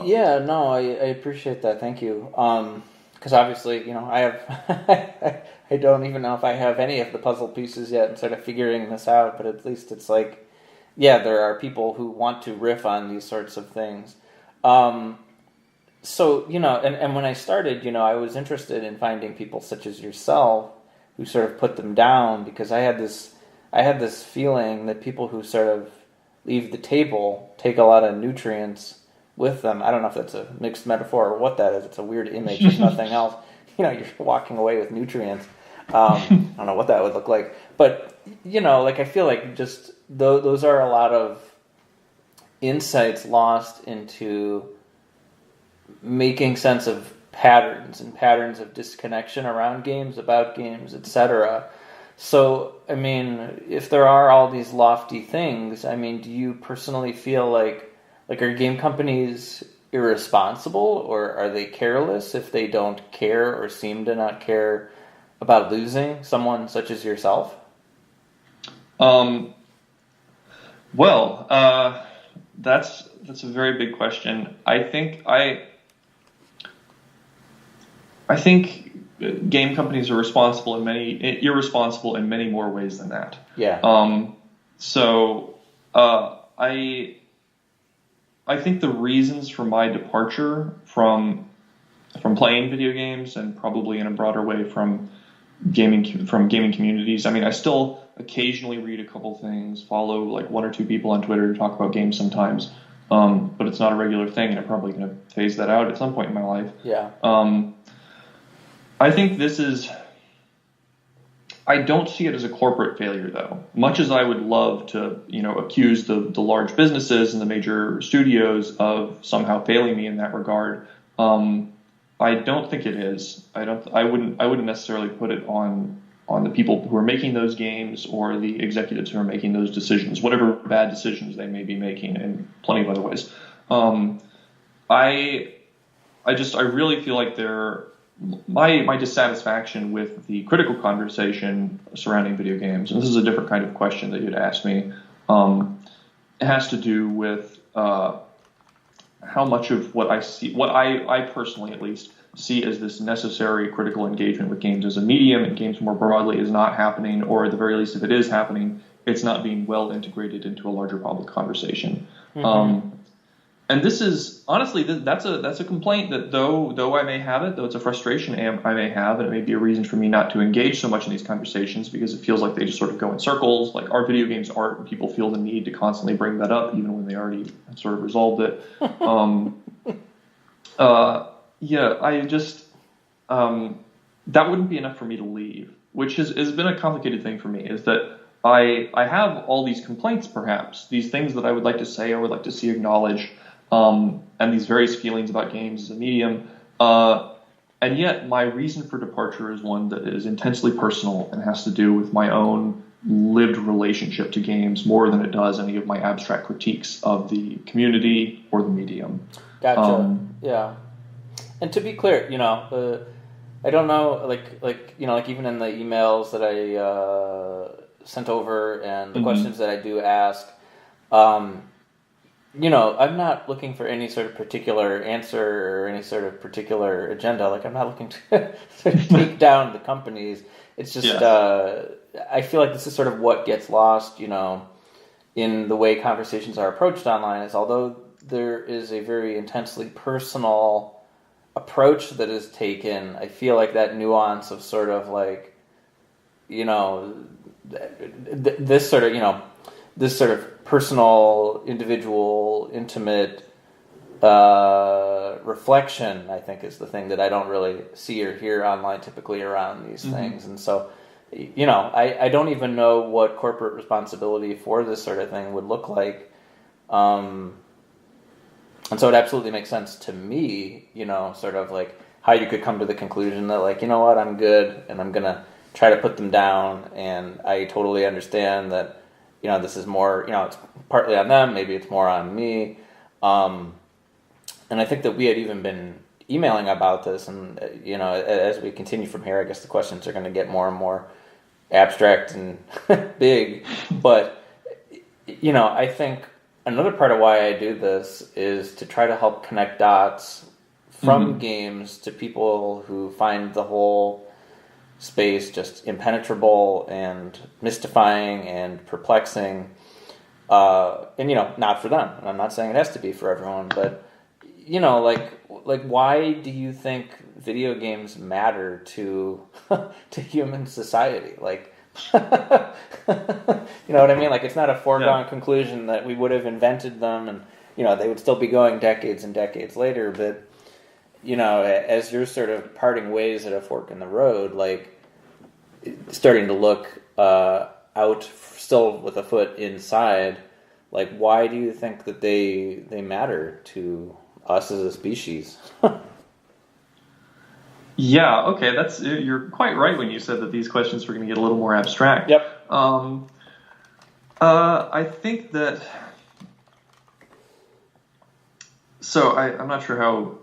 Yeah, no, I appreciate that. Thank you. Because obviously, I have, I don't even know if I have any of the puzzle pieces yet and sort of figuring this out, but at least it's like, yeah, there are people who want to riff on these sorts of things. Um, so, and when I started, I was interested in finding people such as yourself who sort of put them down because I had this feeling that people who sort of leave the table take a lot of nutrients with them. I don't know if that's a mixed metaphor or what that is. It's a weird image, if nothing else. You're walking away with nutrients. I don't know what that would look like. But, like I feel like just those are a lot of insights lost into making sense of patterns and patterns of disconnection around games, about games, etc. So, I mean, if there are all these lofty things, I mean, do you personally feel like are game companies irresponsible or are they careless if they don't care or seem to not care about losing someone such as yourself? Um, well, that's a very big question. I think game companies are irresponsible in many more ways than that. Yeah. So I think the reasons for my departure from playing video games and probably in a broader way from gaming communities. I mean, I still occasionally read a couple things, follow like one or two people on Twitter who talk about games sometimes, but it's not a regular thing, and I'm probably going to phase that out at some point in my life. Yeah. I think this is. I don't see it as a corporate failure, though. Much as I would love to, accuse the large businesses and the major studios of somehow failing me in that regard, I don't think it is. I wouldn't necessarily put it on the people who are making those games or the executives who are making those decisions, whatever bad decisions they may be making in plenty of other ways. I I really feel like my dissatisfaction with the critical conversation surrounding video games, and this is a different kind of question that you'd ask me. It has to do with how much of what I see, what I personally at least see as this necessary critical engagement with games as a medium and games more broadly is not happening, or at the very least, if it is happening, it's not being well integrated into a larger public conversation. Mm-hmm. And this is honestly that's a complaint that though I may have it, though it's a frustration I may have, and it may be a reason for me not to engage so much in these conversations because it feels like they just sort of go in circles. Like our video games art, and people feel the need to constantly bring that up, even when they already have sort of resolved it. Yeah, I just that wouldn't be enough for me to leave, which has been a complicated thing for me. Is that I have all these complaints, perhaps these things that I would like to say, I would like to see acknowledged. And these various feelings about games as a medium. And yet my reason for departure is one that is intensely personal and has to do with my own lived relationship to games more than it does any of my abstract critiques of the community or the medium. Gotcha. Yeah. And to be clear, I don't know, like even in the emails that I sent over and the questions that I do ask, I'm not looking for any sort of particular answer or any sort of particular agenda. Like, I'm not looking to sort of take down the companies. It's just, I feel like this is sort of what gets lost, in the way conversations are approached online, is although there is a very intensely personal approach that is taken, I feel like that nuance of sort of like, this sort of, this sort of personal, individual, intimate reflection, I think, is the thing that I don't really see or hear online typically around these things. And so, I don't even know what corporate responsibility for this sort of thing would look like. And so it absolutely makes sense to me, sort of like how you could come to the conclusion that, like, you know what, I'm good and I'm going to try to put them down. And I totally understand that, this is more, it's partly on them, maybe it's more on me. And I think that we had even been emailing about this, and, as we continue from here, I guess the questions are going to get more and more abstract and big. But, I think another part of why I do this is to try to help connect dots from games to people who find the whole space just impenetrable and mystifying and perplexing. And not for them. I'm not saying it has to be for everyone, but like why do you think video games matter to to human society? Like, you know what I mean? Like, it's not a foregone conclusion that we would have invented them, and they would still be going decades and decades later. But as you're sort of parting ways at a fork in the road, like starting to look out, still with a foot inside, like, why do you think that they matter to us as a species? Yeah, okay, you're quite right when you said that these questions were going to get a little more abstract. Yep. I think that. So I'm not sure how.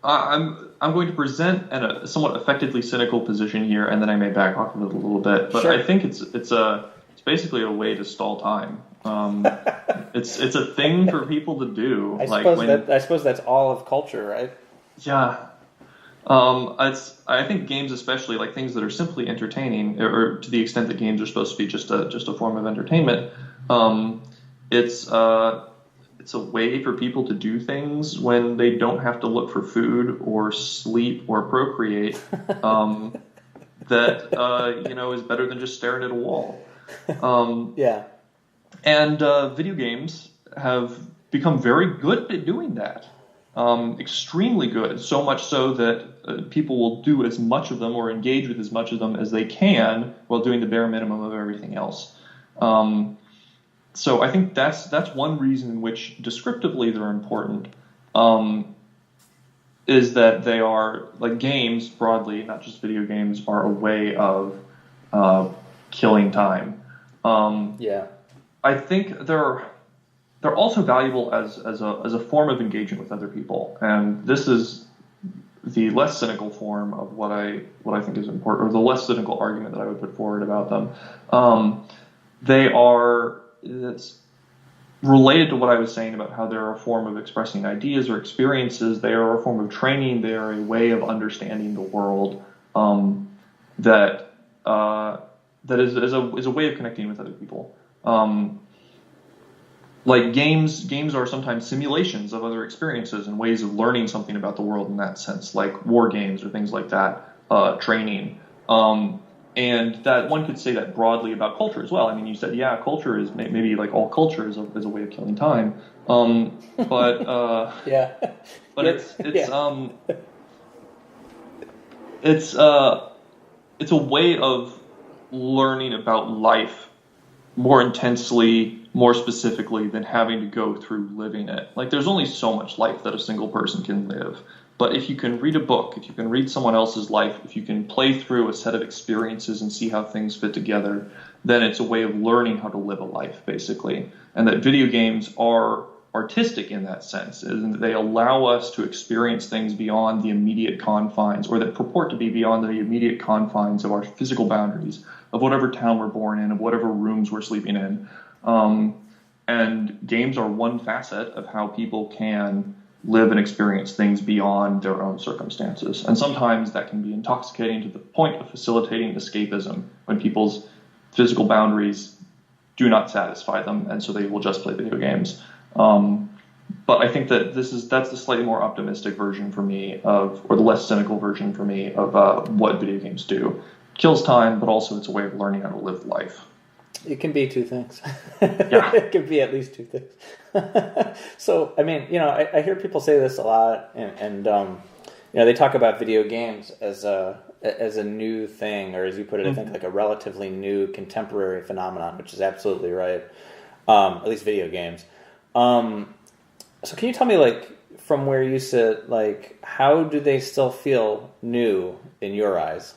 I'm going to present a somewhat effectively cynical position here, and then I may back off of it a little bit. But sure. I think it's basically a way to stall time. It's a thing for people to do. I suppose that's all of culture, right? Yeah. I think games, especially like things that are simply entertaining, or to the extent that games are supposed to be just a form of entertainment. It's a way for people to do things when they don't have to look for food or sleep or procreate. That is better than just staring at a wall. Yeah. And video games have become very good at doing that. Extremely good, so much so that people will do as much of them or engage with as much of them as they can while doing the bare minimum of everything else. So I think that's one reason in which descriptively they're important, is that they are, like, games broadly, not just video games, are a way of killing time. I think they're also valuable as a form of engagement with other people, and this is the less cynical form of what I think is important, or the less cynical argument that I would put forward about them. It's related to what I was saying about how they're a form of expressing ideas or experiences. They are a form of training. They are a way of understanding the world that is a way of connecting with other people. Like games are sometimes simulations of other experiences and ways of learning something about the world in that sense, like war games or things like that, training. And that one could say that broadly about culture as well. I mean, you said, culture is maybe like all culture is a way of killing time. But yeah, but it's a way of learning about life more intensely, more specifically than having to go through living it. Like, there's only so much life that a single person can live. But if you can read a book, if you can read someone else's life, if you can play through a set of experiences and see how things fit together, then it's a way of learning how to live a life, basically. And that video games are artistic in that sense, and they allow us to experience things beyond the immediate confines, or that purport to be beyond the immediate confines of our physical boundaries, of whatever town we're born in, of whatever rooms we're sleeping in. And games are one facet of how people can live and experience things beyond their own circumstances. And sometimes that can be intoxicating to the point of facilitating escapism, when people's physical boundaries do not satisfy them, and so they will just play video games. But I think that that's the slightly more optimistic version for me or the less cynical version for me of what video games do. Kills time, but also it's a way of learning how to live life. It can be two things. Yeah. It can be at least two things. So, I mean, I hear people say this a lot, and they talk about video games as a new thing, or as you put it, I think like a relatively new contemporary phenomenon, which is absolutely right. At least video games. So can you tell me, like, from where you sit, like, how do they still feel new in your eyes?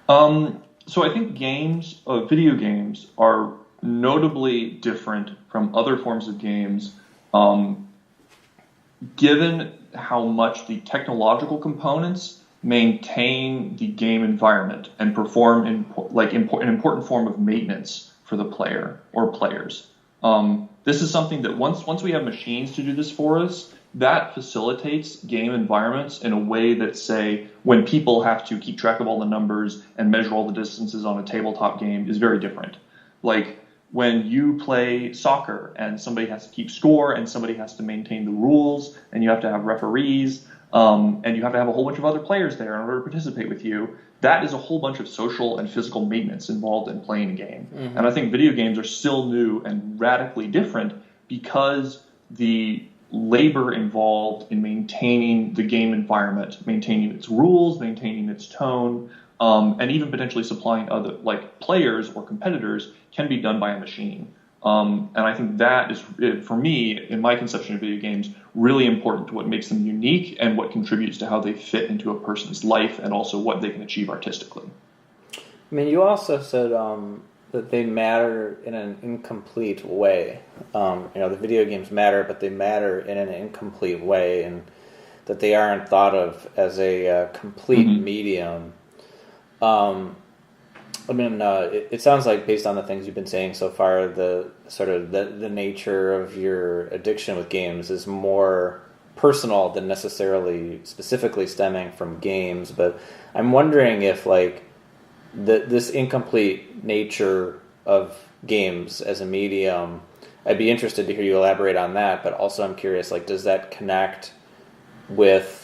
So I think video games are notably different from other forms of games, given how much the technological components maintain the game environment and perform an important form of maintenance for the player or players. This is something that once we have machines to do this for us, that facilitates game environments in a way that, say, when people have to keep track of all the numbers and measure all the distances on a tabletop game is very different. Like when you play soccer and somebody has to keep score and somebody has to maintain the rules and you have to have referees and you have to have a whole bunch of other players there in order to participate with you, that is a whole bunch of social and physical maintenance involved in playing a game. Mm-hmm. And I think video games are still new and radically different because the labor involved in maintaining the game environment, maintaining its rules, maintaining its tone, and even potentially supplying other like players or competitors can be done by a machine. And I think that is, for me, in my conception of video games, really important to what makes them unique and what contributes to how they fit into a person's life and also what they can achieve artistically. I mean, you also said that they matter in an incomplete way. The video games matter, but they matter in an incomplete way, and that they aren't thought of as a complete mm-hmm. medium. It sounds like, based on the things you've been saying so far, the nature of your addiction with games is more personal than necessarily specifically stemming from games. But I'm wondering if, like, this incomplete nature of games as a medium, I'd be interested to hear you elaborate on that. But also, I'm curious, like, does that connect with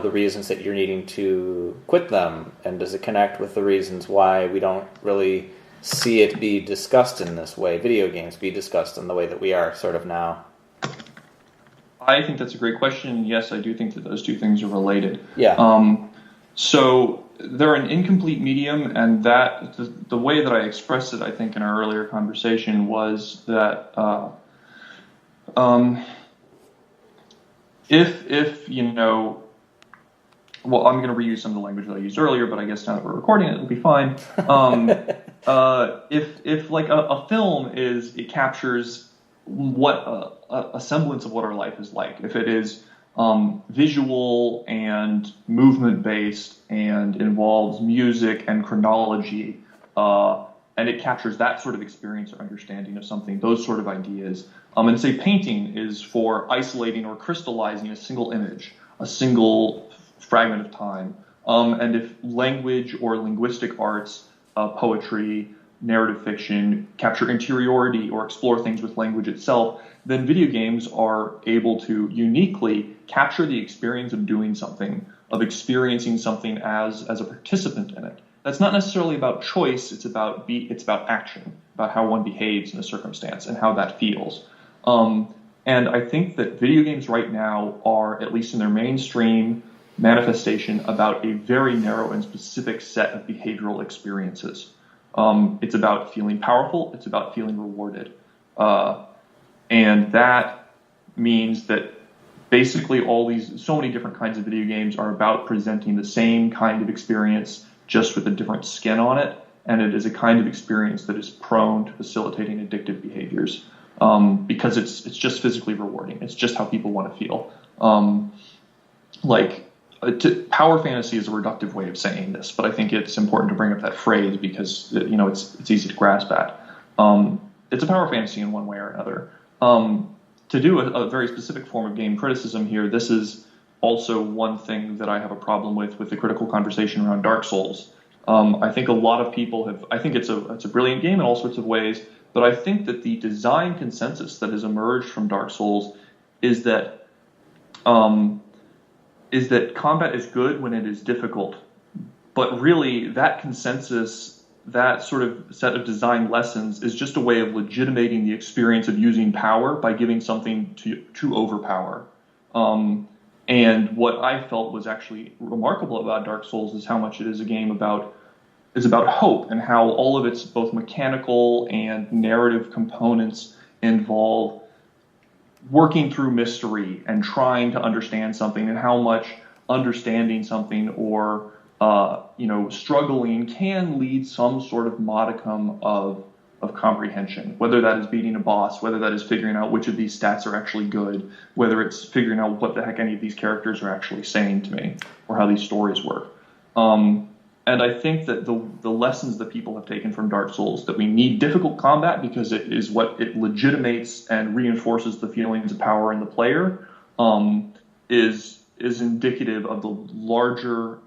the reasons that you're needing to quit them, and does it connect with the reasons why we don't really see it be discussed in this way, video games be discussed in the way that we are sort of now? I think that's a great question. Yes, I do think that those two things are related. Yeah. So they're an incomplete medium, and that the way that I expressed it, I think, in our earlier conversation was that if well, I'm going to reuse some of the language that I used earlier, but I guess now that we're recording it, it'll be fine. If like a film it captures what a semblance of what our life is like. If it is visual and movement based and involves music and chronology, and it captures that sort of experience or understanding of something, those sort of ideas. And say painting is for isolating or crystallizing a single image, a single fragment of time. And if language or linguistic arts, poetry, narrative fiction, capture interiority or explore things with language itself, then video games are able to uniquely capture the experience of doing something, of experiencing something as a participant in it. That's not necessarily about choice, it's about action, about how one behaves in a circumstance and how that feels. And I think that video games right now are, at least in their mainstream manifestation, about a very narrow and specific set of behavioral experiences. It's about feeling powerful, it's about feeling rewarded. And that means that basically so many different kinds of video games are about presenting the same kind of experience, just with a different skin on it, and it is a kind of experience that is prone to facilitating addictive behaviors, because it's just physically rewarding. It's just how people want to feel. Power fantasy is a reductive way of saying this, but I think it's important to bring up that phrase because it's easy to grasp at. It's a power fantasy in one way or another. To do a very specific form of game criticism here, this is also one thing that I have a problem with the critical conversation around Dark Souls. I think a lot of people I think it's a brilliant game in all sorts of ways, but I think that the design consensus that has emerged from Dark Souls is that combat is good when it is difficult. But really, that consensus, that sort of set of design lessons, is just a way of legitimating the experience of using power by giving something to overpower. And what I felt was actually remarkable about Dark Souls is how much it is a game about hope, and how all of its both mechanical and narrative components involve working through mystery and trying to understand something, and how much understanding something or struggling can lead some sort of modicum of comprehension, whether that is beating a boss, whether that is figuring out which of these stats are actually good, whether it's figuring out what the heck any of these characters are actually saying to me, or how these stories work. And I think that the lessons that people have taken from Dark Souls, that we need difficult combat because it is what it legitimates and reinforces the feelings of power in the player, is indicative of the larger,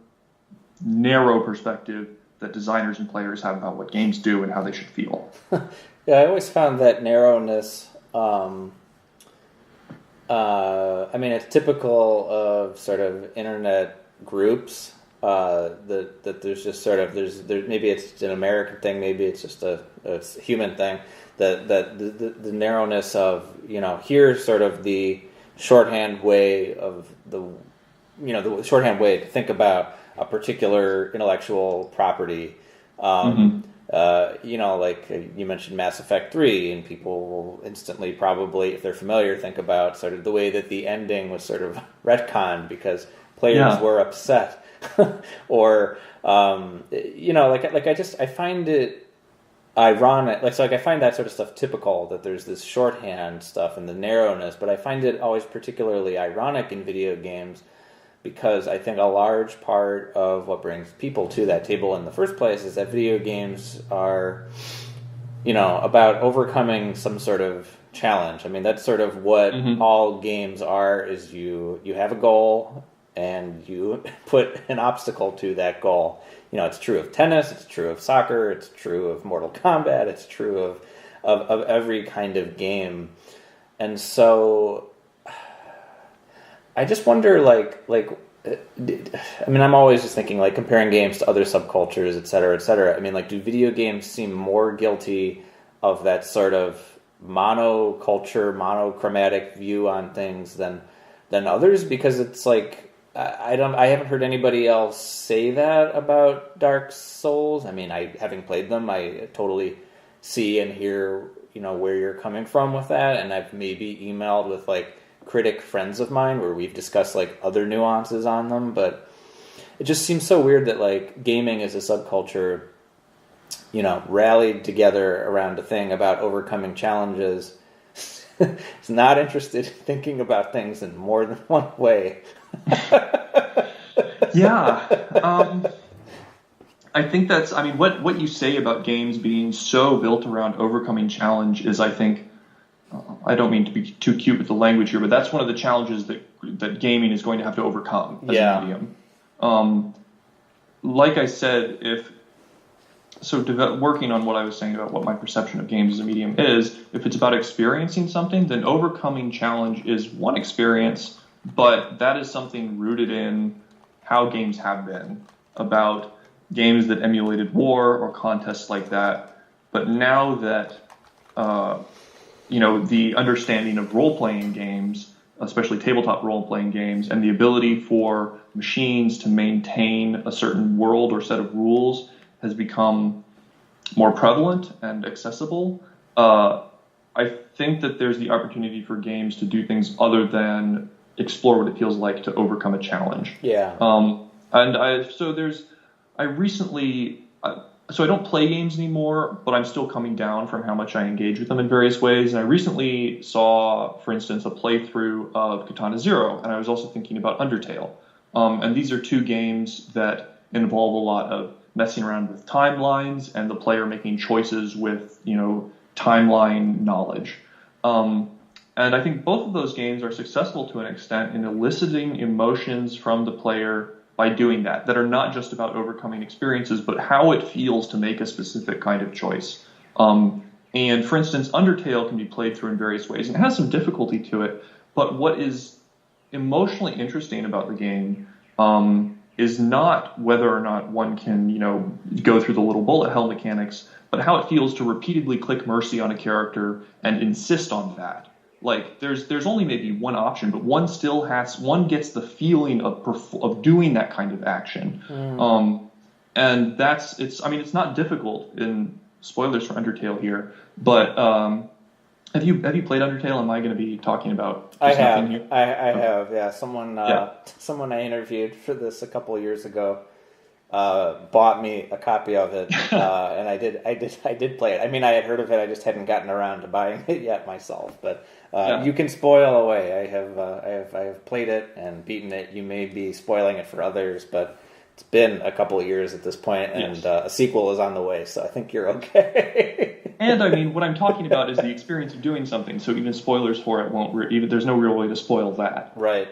narrow perspective that designers and players have about what games do and how they should feel. Yeah, I always found that narrowness. I mean, it's typical of sort of internet groups. That there's just sort of maybe it's an American thing, maybe it's just a human thing. That the narrowness of, here's sort of the shorthand way of the shorthand way to think about a particular intellectual property. Like you mentioned Mass Effect 3, and people will instantly probably, if they're familiar, think about sort of the way that the ending was sort of retconned because players were upset. Or, I find it ironic. I find that sort of stuff typical, that there's this shorthand stuff and the narrowness, but I find it always particularly ironic in video games because I think a large part of what brings people to that table in the first place is that video games are, about overcoming some sort of challenge. I mean, that's sort of what all games are, is you have a goal and you put an obstacle to that goal. It's true of tennis, it's true of soccer, it's true of Mortal Kombat, it's true of every kind of game. And so I just wonder, I'm always just thinking, comparing games to other subcultures, et cetera, et cetera. I mean, do video games seem more guilty of that sort of monoculture, monochromatic view on things than others? Because it's I haven't heard anybody else say that about Dark Souls. I mean, having played them, I totally see and hear, where you're coming from with that. And I've maybe emailed with critic friends of mine where we've discussed other nuances on them. But it just seems so weird that gaming as a subculture, rallied together around a thing about overcoming challenges. It's not interested in thinking about things in more than one way. I think that's, what you say about games being so built around overcoming challenge is, I think, I don't mean to be too cute with the language here, but that's one of the challenges that gaming is going to have to overcome as a medium. Like I said, working on what I was saying about what my perception of games as a medium is, if it's about experiencing something, then overcoming challenge is one experience, but that is something rooted in how games have been, about games that emulated war or contests like that. But now that, the understanding of role-playing games, especially tabletop role-playing games, and the ability for machines to maintain a certain world or set of rules has become more prevalent and accessible, I think that there's the opportunity for games to do things other than explore what it feels like to overcome a challenge. So I don't play games anymore, but I'm still coming down from how much I engage with them in various ways. And I recently saw, for instance, a playthrough of Katana Zero, and I was also thinking about Undertale. And these are two games that involve a lot of messing around with timelines and the player making choices with, timeline knowledge. And I think both of those games are successful to an extent in eliciting emotions from the player by doing that are not just about overcoming experiences, but how it feels to make a specific kind of choice. And for instance, Undertale can be played through in various ways, and it has some difficulty to it, but what is emotionally interesting about the game is not whether or not one can, go through the little bullet hell mechanics, but how it feels to repeatedly click mercy on a character and insist on that. There's only maybe one option, but one gets the feeling of doing that kind of action. And it's not difficult, in spoilers for Undertale here, but have you played Undertale? Am I going to be talking about I have. I have, yeah. Someone I interviewed for this a couple of years ago bought me a copy of it, and I did play it. I mean, I had heard of it, I just hadn't gotten around to buying it yet myself. But you can spoil away. I have played it and beaten it. You may be spoiling it for others, but it's been a couple of years at this point, and Yes. a sequel is on the way, so I think you're okay. And I mean, what I'm talking about is the experience of doing something. So even spoilers for it won't. Even there's no real way to spoil that. Right.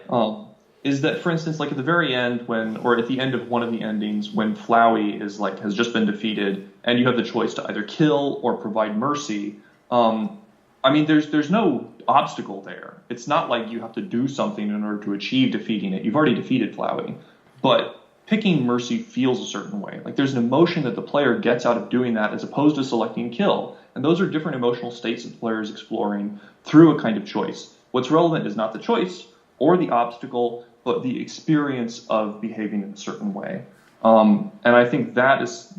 Is that, for instance, like at the very end, or at the end of one of the endings, when Flowey has just been defeated, and you have the choice to either kill or provide mercy. I mean, there's no obstacle there. It's not like you have to do something in order to achieve defeating it. You've already defeated Flowey, but picking mercy feels a certain way. Like there's an emotion that the player gets out of doing that as opposed to selecting kill. And those are different emotional states that the player is exploring through a kind of choice. What's relevant is not the choice or the obstacle, but the experience of behaving in a certain way. And I think that's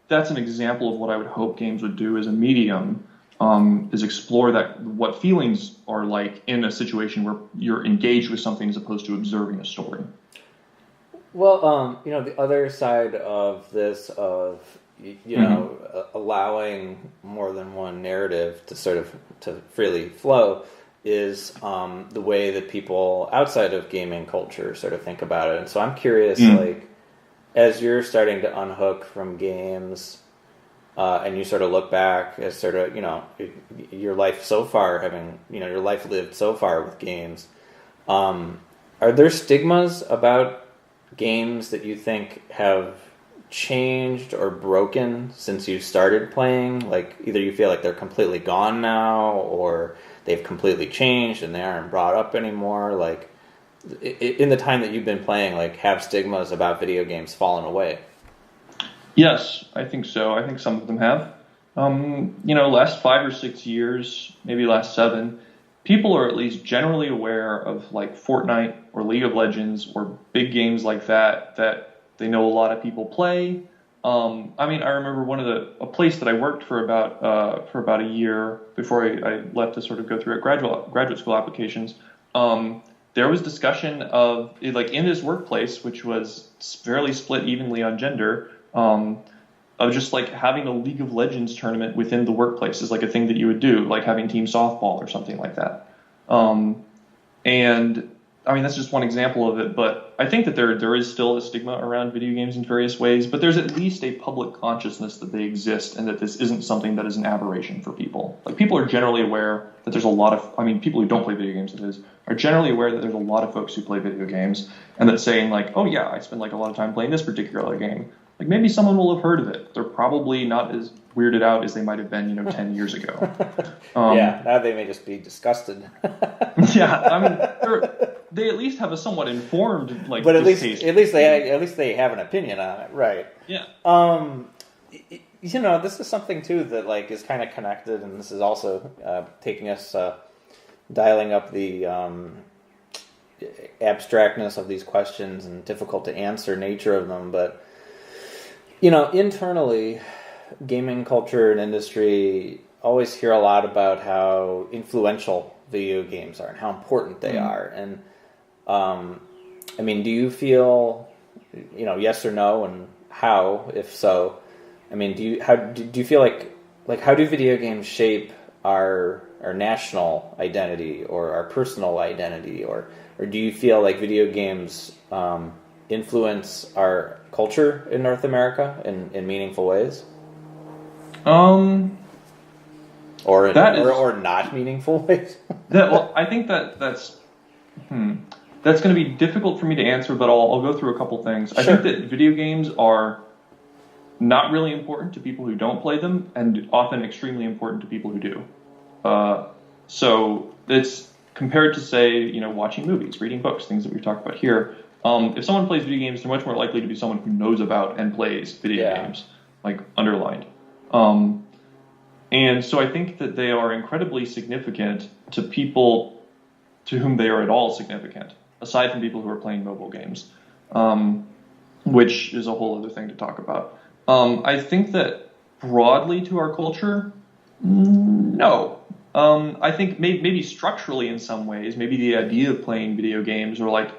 an example of what I would hope games would do as a medium, is explore what feelings are like in a situation where you're engaged with something as opposed to observing a story. Well, the other side of this, of allowing more than one narrative to freely flow, is the way that people outside of gaming culture sort of think about it. And so I'm curious, like, as you're starting to unhook from games, and you sort of look back as sort of your life so far, having your life lived so far with games, are there stigmas about games that you think have changed or broken since you started playing? Like either you feel like they're completely gone now, or they've completely changed and they aren't brought up anymore. Like in the time that you've been playing, like have stigmas about video games fallen away? Yes, I think so. I think some of them have. Last 5 or 6 years, maybe last 7, people are at least generally aware of like Fortnite or League of Legends or big games like that they know a lot of people play. I remember a place that I worked for about a year before I left to sort of go through graduate school applications. There was discussion of, like, in this workplace, which was fairly split evenly on gender, of just like having a League of Legends tournament within the workplace is like a thing that you would do, like having team softball or something like that. And I mean, that's just one example of it, but I think that there is still a stigma around video games in various ways, but there's at least a public consciousness that they exist and that this isn't something that is an aberration for people. Like, people are generally aware that there's a lot of, people who don't play video games, that is, are generally aware that there's a lot of folks who play video games, and that saying like, oh yeah, I spend like a lot of time playing this particular game, like maybe someone will have heard of it. They're probably not as weirded out as they might have been, 10 years ago. Yeah, now they may just be disgusted. Yeah, they at least have a somewhat informed, like, but at least they have an opinion on it, right? Yeah. This is something too that like is kind of connected, and this is also taking us dialing up the abstractness of these questions and difficult to answer nature of them, but internally, gaming culture and industry always hear a lot about how influential video games are and how important they are. And do you feel, yes or no, and how, if so? Do you feel like how do video games shape our national identity or our personal identity, or do you feel like video games influence our culture in North America in meaningful ways? Or not meaningful ways? I think that's going to be difficult for me to answer, but I'll go through a couple things. Sure. I think that video games are not really important to people who don't play them, and often extremely important to people who do. So it's compared to, say, watching movies, reading books, things that we've talked about here. If someone plays video games, they're much more likely to be someone who knows about and plays video games, like underlined. And so I think that they are incredibly significant to people to whom they are at all significant, aside from people who are playing mobile games, which is a whole other thing to talk about. I think that broadly to our culture, no. I think maybe structurally in some ways, maybe the idea of playing video games or like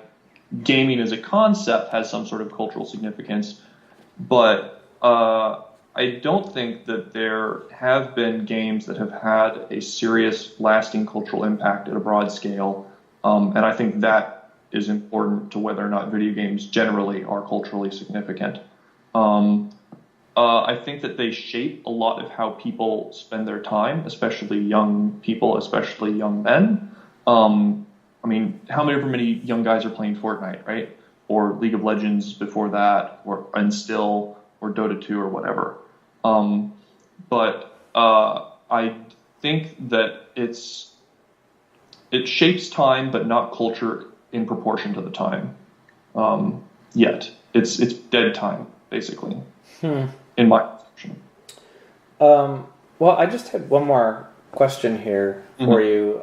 gaming as a concept has some sort of cultural significance, but I don't think that there have been games that have had a serious, lasting cultural impact at a broad scale, and I think that is important to whether or not video games generally are culturally significant. Um, I think that they shape a lot of how people spend their time, especially young people, especially young men. I mean, how many young guys are playing Fortnite, right? Or League of Legends before that, or Instill, or Dota 2, or whatever. But I think that it shapes time, but not culture in proportion to the time. Yet it's dead time, basically, in my perception. Well, I just had one more question here for you,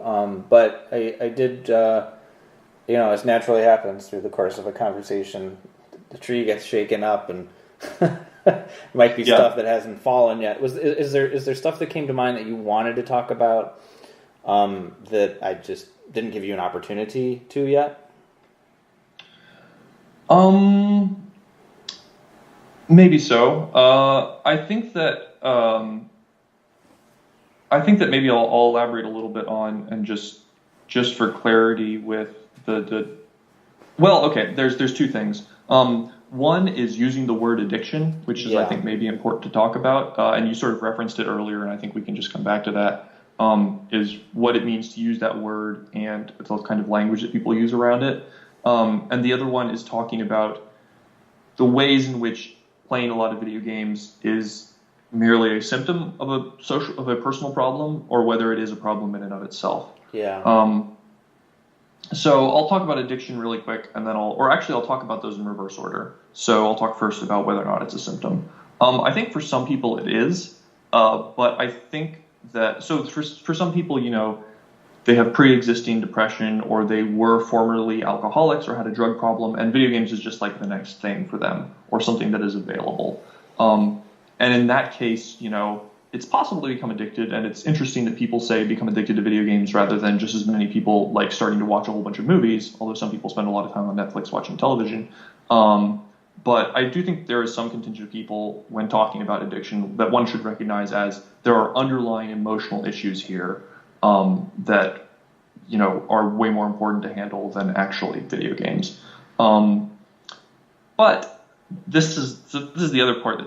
but I did, as naturally happens through the course of a conversation, the tree gets shaken up, and might be stuff that hasn't fallen yet. Is there stuff that came to mind that you wanted to talk about that I just didn't give you an opportunity to yet? Maybe so. I think that maybe I'll elaborate a little bit on, and just for clarity with well, okay, there's two things. One is using the word addiction, which is I think maybe important to talk about, and you sort of referenced it earlier, and I think we can just come back to that. Is what it means to use that word and the kind of language that people use around it. And the other one is talking about the ways in which playing a lot of video games is merely a symptom of a personal problem, or whether it is a problem in and of itself. Yeah. So I'll talk about addiction really quick, and then I'll talk about those in reverse order. So I'll talk first about whether or not it's a symptom. I think for some people it is, but I think that for some people, they have pre-existing depression, or they were formerly alcoholics or had a drug problem, and video games is just like the next thing for them, or something that is available. And in that case, it's possible to become addicted, and it's interesting that people say become addicted to video games rather than just as many people like starting to watch a whole bunch of movies, although some people spend a lot of time on Netflix watching television. But I do think there is some contingent of people, when talking about addiction, that one should recognize as there are underlying emotional issues here that are way more important to handle than actually video games. But this is the other part that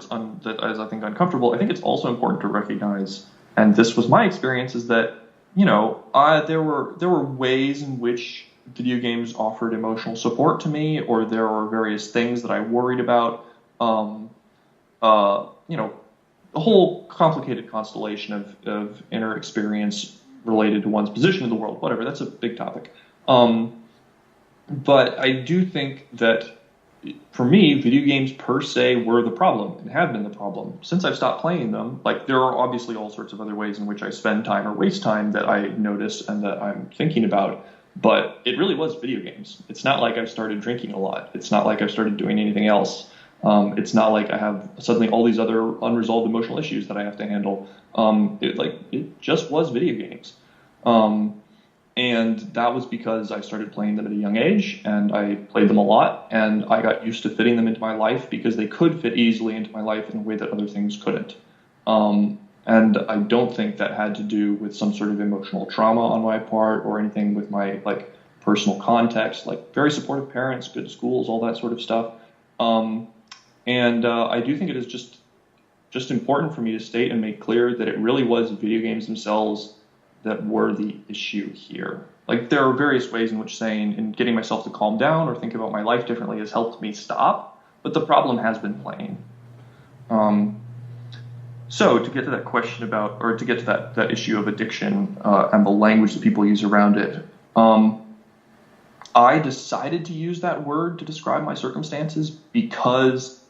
is, I think, uncomfortable. I think it's also important to recognize, and this was my experience, is that there were ways in which video games offered emotional support to me, or there are various things that I worried about. A whole complicated constellation of inner experience related to one's position in the world. Whatever, that's a big topic. But I do think that, for me, video games per se were the problem and have been the problem. Since I've stopped playing them, there are obviously all sorts of other ways in which I spend time or waste time that I notice and that I'm thinking about, but it really was video games. It's not like I've started drinking a lot. It's not like I've started doing anything else. It's not like I have suddenly all these other unresolved emotional issues that I have to handle. It just was video games. And that was because I started playing them at a young age, and I played them a lot, and I got used to fitting them into my life because they could fit easily into my life in a way that other things couldn't. And I don't think that had to do with some sort of emotional trauma on my part or anything with my personal context, very supportive parents, good schools, all that sort of stuff. And I do think it is just important for me to state and make clear that it really was video games themselves that were the issue here. There are various ways in which saying and getting myself to calm down or think about my life differently has helped me stop, but the problem has been playing. So to get to that question about, or to get to that issue of addiction and the language that people use around it, I decided to use that word to describe my circumstances because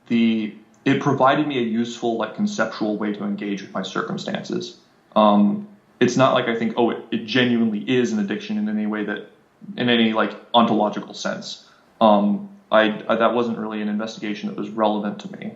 it provided me a useful, conceptual way to engage with my circumstances. It's not like I think, it genuinely is an addiction in any way in any ontological sense. That wasn't really an investigation that was relevant to me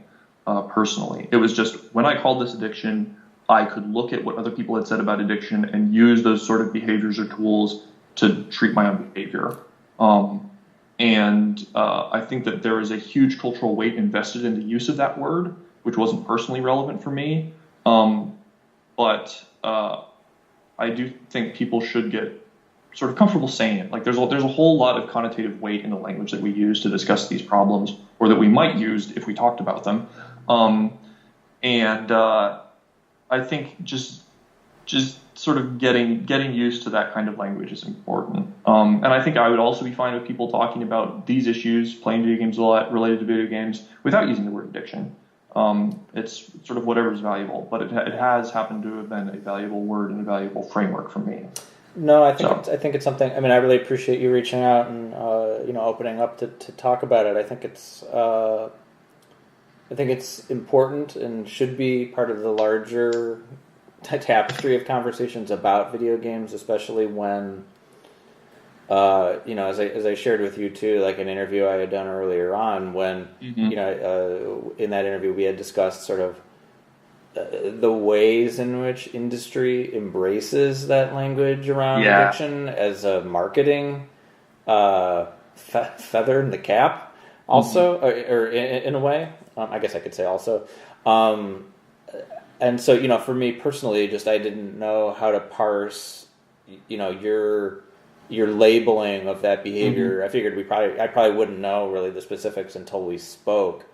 personally. It was just when I called this addiction, I could look at what other people had said about addiction and use those sort of behaviors or tools to treat my own behavior. And I think that there is a huge cultural weight invested in the use of that word, which wasn't personally relevant for me. But I do think people should get sort of comfortable saying it. Like there's a whole lot of connotative weight in the language that we use to discuss these problems, or that we might use if we talked about them. And I think just sort of getting used to that kind of language is important. And I think I would also be fine with people talking about these issues, playing video games a lot related to video games, without using the word addiction. It's sort of whatever's valuable, but it has happened to have been a valuable word and a valuable framework for me. No, I think it's something. I mean, I really appreciate you reaching out and opening up to talk about it. I think it's important and should be part of the larger tapestry of conversations about video games, especially when as I shared with you too, like an interview I had done earlier on, when in that interview we had discussed sort of the ways in which industry embraces that language around addiction as a marketing feather in the cap, also, or in a way. I guess I could say also. And so, for me personally, just I didn't know how to parse, your labeling of that behavior. I figured I probably wouldn't know really the specifics until we spoke.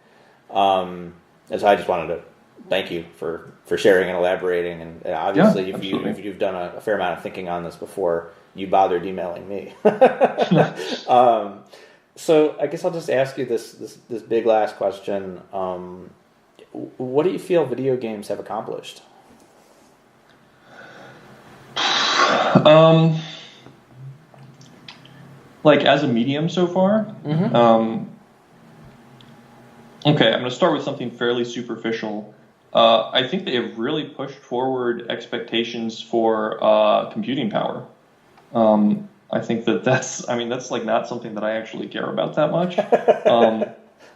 And so I just wanted to thank you for sharing and elaborating. And obviously, if you've done a fair amount of thinking on this before you bothered emailing me. So I guess I'll just ask you this big last question. What do you feel video games have accomplished? Like as a medium so far? Okay, I'm going to start with something fairly superficial. I think they have really pushed forward expectations for computing power. I think that's like not something that I actually care about that much.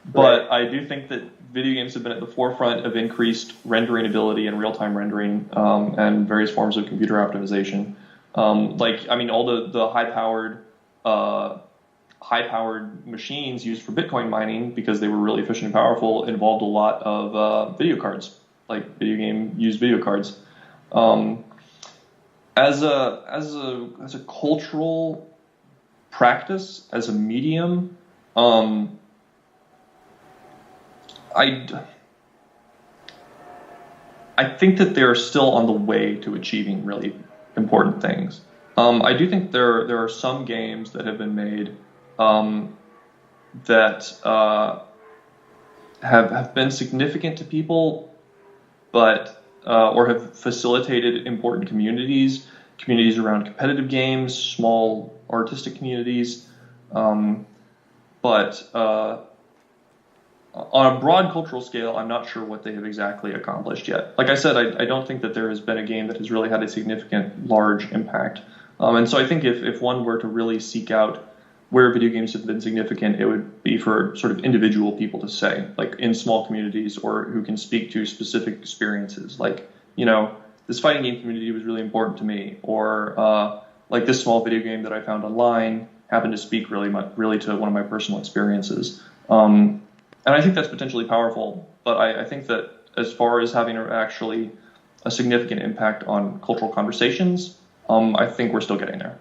But I do think that video games have been at the forefront of increased rendering ability and real-time rendering and various forms of computer optimization. All the high-powered machines used for Bitcoin mining, because they were really efficient and powerful, involved a lot of video cards, like used video cards. As a cultural practice, as a medium, I think that they're still on the way to achieving really important things. I do think there are some games that have been made that have been significant to people, but or have facilitated important communities around competitive games, small artistic communities, but on a broad cultural scale, I'm not sure what they have exactly accomplished yet. Like I said, I don't think that there has been a game that has really had a significant, large impact. And so I think if one were to really seek out where video games have been significant, it would be for sort of individual people to say, like in small communities, or who can speak to specific experiences. Like, this fighting game community was really important to me, or like this small video game that I found online happened to speak really to one of my personal experiences. And I think that's potentially powerful, but I think that as far as having actually a significant impact on cultural conversations, I think we're still getting there.